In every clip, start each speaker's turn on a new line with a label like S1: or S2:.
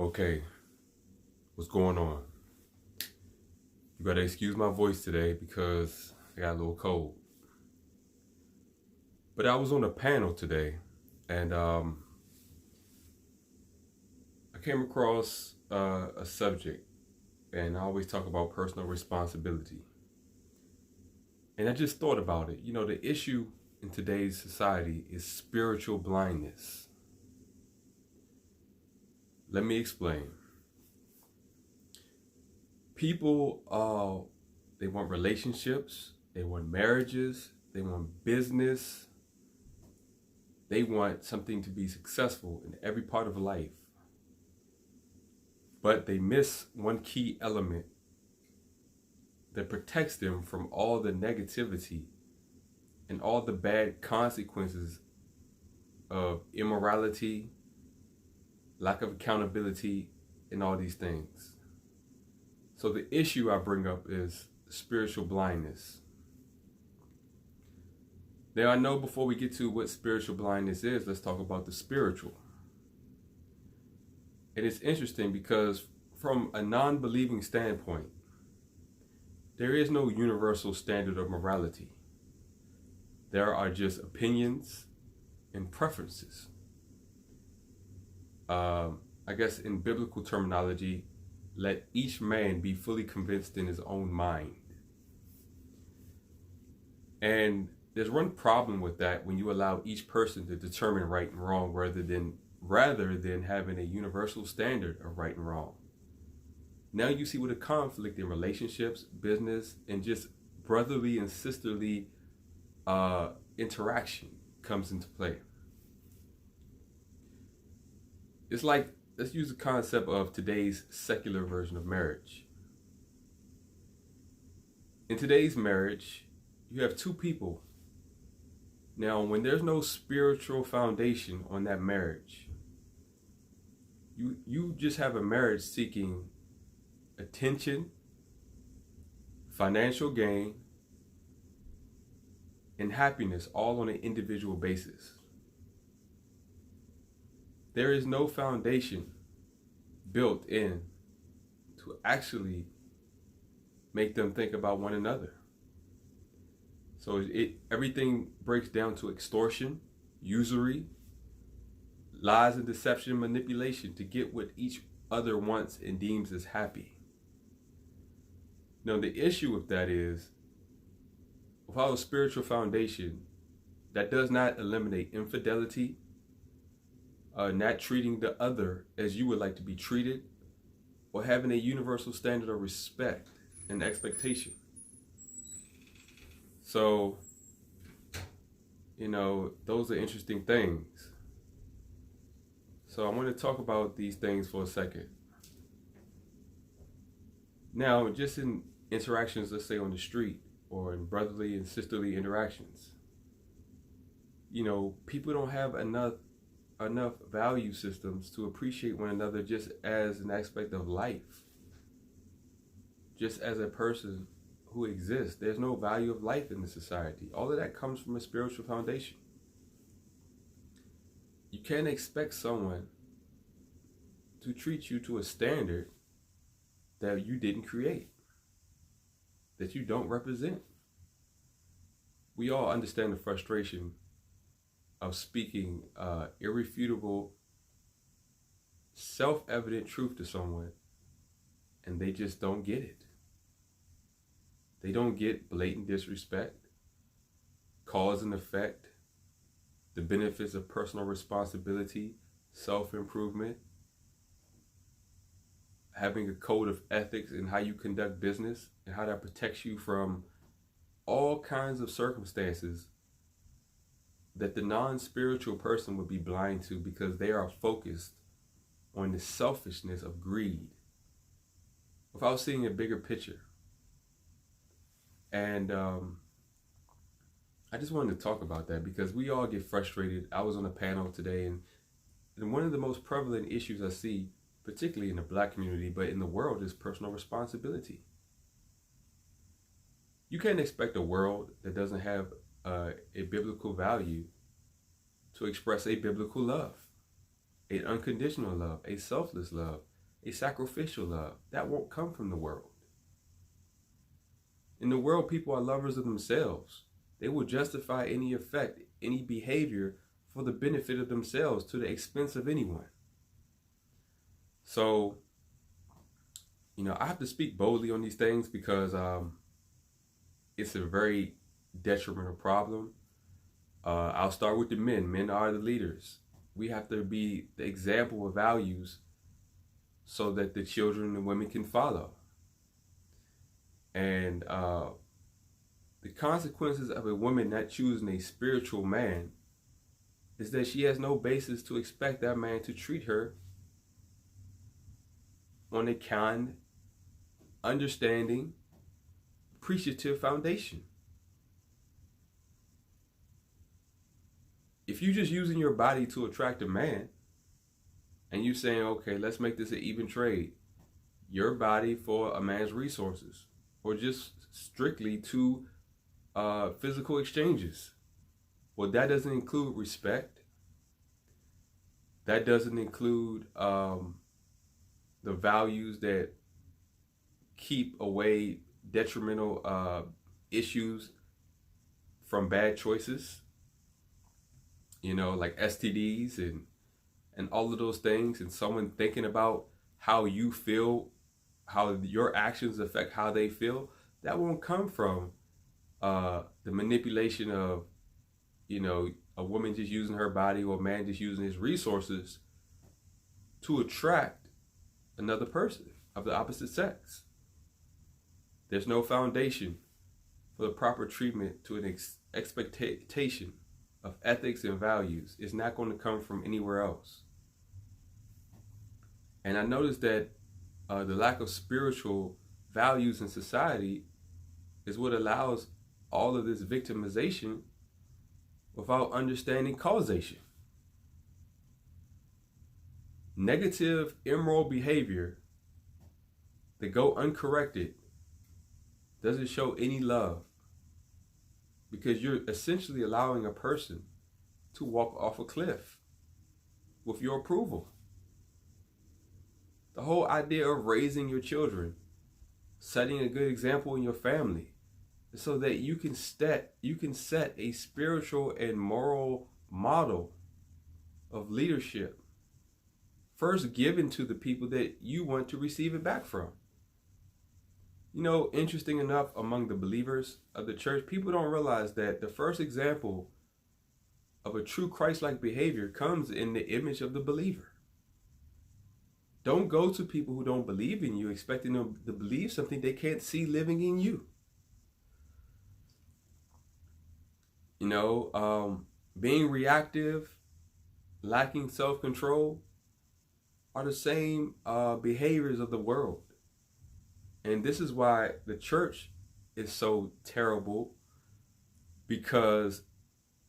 S1: Okay, what's going on? You gotta excuse my voice today because I got a little cold. But I was on a panel today and I came across a subject, and I always talk about personal responsibility. And I just thought about it. You know, the issue in today's society is spiritual blindness. Let me explain. People, they want relationships, they want marriages, they want business, they want something to be successful in every part of life. But they miss one key element that protects them from all the negativity and all the bad consequences of immorality, lack of accountability, and all these things. So the issue I bring up is spiritual blindness. Now, I know before we get to what spiritual blindness is, let's talk about the spiritual. And it's interesting because from a non-believing standpoint, there is no universal standard of morality. There are just opinions and preferences. I guess in biblical terminology, let each man be fully convinced in his own mind. And there's one problem with that when you allow each person to determine right and wrong rather than having a universal standard of right and wrong. Now you see what a conflict in relationships, business, and just brotherly and sisterly interaction comes into play. It's like, let's use the concept of today's secular version of marriage. In today's marriage, you have two people. Now, when there's no spiritual foundation on that marriage, you just have a marriage seeking attention, financial gain, and happiness all on an individual basis. There is no foundation built in to actually make them think about one another. So everything breaks down to extortion, usury, lies and deception, manipulation to get what each other wants and deems as happy. Now, the issue with that is, without a spiritual foundation, that does not eliminate infidelity, not treating the other as you would like to be treated, or having a universal standard of respect and expectation. So, those are interesting things. So I want to talk about these things for a second. Now, just in interactions, let's say on the street, or in brotherly and sisterly interactions, people don't have enough value systems to appreciate one another just as an aspect of life. Just as a person who exists. There's no value of life in the society. All of that comes from a spiritual foundation. You can't expect someone to treat you to a standard that you didn't create, that you don't represent. We all understand the frustration of speaking irrefutable, self-evident truth to someone, and they just don't get it. They don't get blatant disrespect, cause and effect, the benefits of personal responsibility, self-improvement, having a code of ethics in how you conduct business and how that protects you from all kinds of circumstances that the non-spiritual person would be blind to because they are focused on the selfishness of greed without seeing a bigger picture. And I just wanted to talk about that because we all get frustrated. I was on a panel today, and one of the most prevalent issues I see, particularly in the Black community, but in the world, is personal responsibility. You can't expect a world that doesn't have a biblical value to express a biblical love, an unconditional love, a selfless love, a sacrificial love. That won't come from the world. In the world, people are lovers of themselves. They will justify any effect, any behavior for the benefit of themselves to the expense of anyone. So, I have to speak boldly on these things because it's a very detrimental problem. I'll start with the men. Men are the leaders. We have to be the example of values so that the children and women can follow. And the consequences of a woman not choosing a spiritual man is that she has no basis to expect that man to treat her on a kind, understanding, appreciative foundation. If you're just using your body to attract a man and you saying, okay, let's make this an even trade, your body for a man's resources, or just strictly to physical exchanges, well, that doesn't include respect. That doesn't include the values that keep away detrimental issues from bad choices, like STDs and all of those things, and someone thinking about how you feel, how your actions affect how they feel. That won't come from the manipulation of, a woman just using her body or a man just using his resources to attract another person of the opposite sex. There's no foundation for the proper treatment to an expectation of ethics and values. It's not going to come from anywhere else. And I noticed that the lack of spiritual values in society is what allows all of this victimization without understanding causation. Negative, immoral behavior that go uncorrected doesn't show any love, because you're essentially allowing a person to walk off a cliff with your approval. The whole idea of raising your children, setting a good example in your family, so that you can set a spiritual and moral model of leadership, first given to the people that you want to receive it back from. Interesting enough, among the believers of the church, people don't realize that the first example of a true Christ-like behavior comes in the image of the believer. Don't go to people who don't believe in you expecting them to believe something they can't see living in you. Being reactive, lacking self-control are the same behaviors of the world. And this is why the church is so terrible, because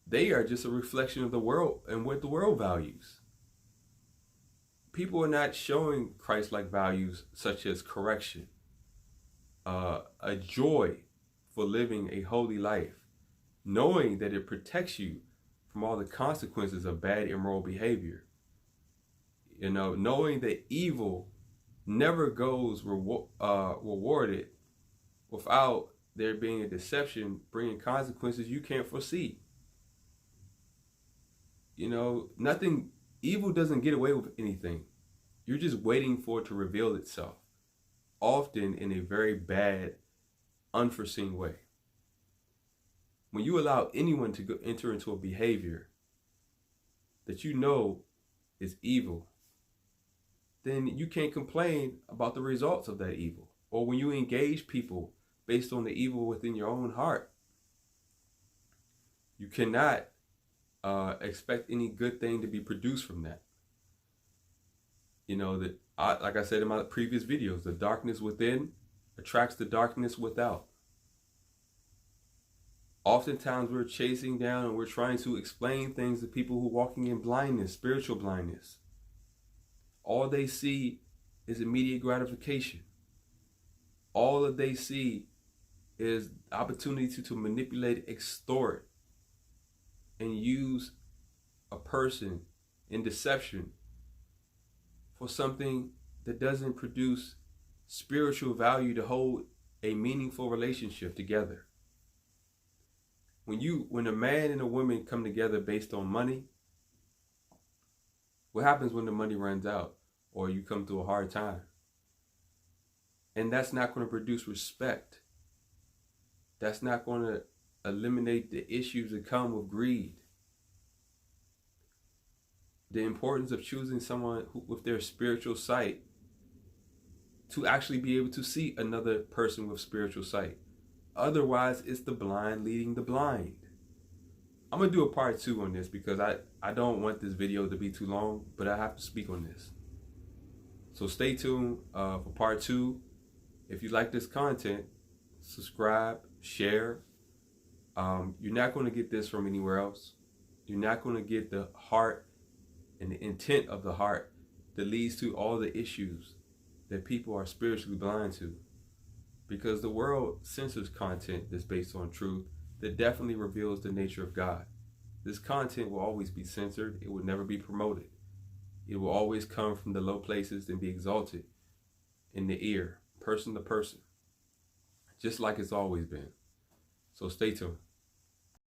S1: they are just a reflection of the world and what the world values. People are not showing Christ-like values such as correction, a joy for living a holy life, knowing that it protects you from all the consequences of bad, immoral behavior. Knowing that evil never goes rewarded without there being a deception bringing consequences you can't foresee. Evil doesn't get away with anything. You're just waiting for it to reveal itself, often in a very bad, unforeseen way. When you allow anyone to enter into a behavior that is evil, then you can't complain about the results of that evil. Or when you engage people based on the evil within your own heart, you cannot expect any good thing to be produced from that. Like I said in my previous videos, the darkness within attracts the darkness without. Oftentimes we're chasing down and we're trying to explain things to people who are walking in blindness, spiritual blindness. All they see is immediate gratification. All that they see is opportunity to manipulate, extort, and use a person in deception for something that doesn't produce spiritual value to hold a meaningful relationship together. When a man and a woman come together based on money, what happens when the money runs out or you come through a hard time? And that's not going to produce respect. That's not going to eliminate the issues that come with greed. The importance of choosing someone with their spiritual sight to actually be able to see another person with spiritual sight. Otherwise, it's the blind leading the blind. I'm going to do a part 2 on this because I don't want this video to be too long, but I have to speak on this. So stay tuned for part 2. If you like this content, subscribe, share. You're not going to get this from anywhere else. You're not going to get the heart and the intent of the heart that leads to all the issues that people are spiritually blind to. Because the world censors content that's based on truth that definitely reveals the nature of God. This content will always be censored. It will never be promoted. It will always come from the low places and be exalted in the ear, person to person, just like it's always been. So stay tuned.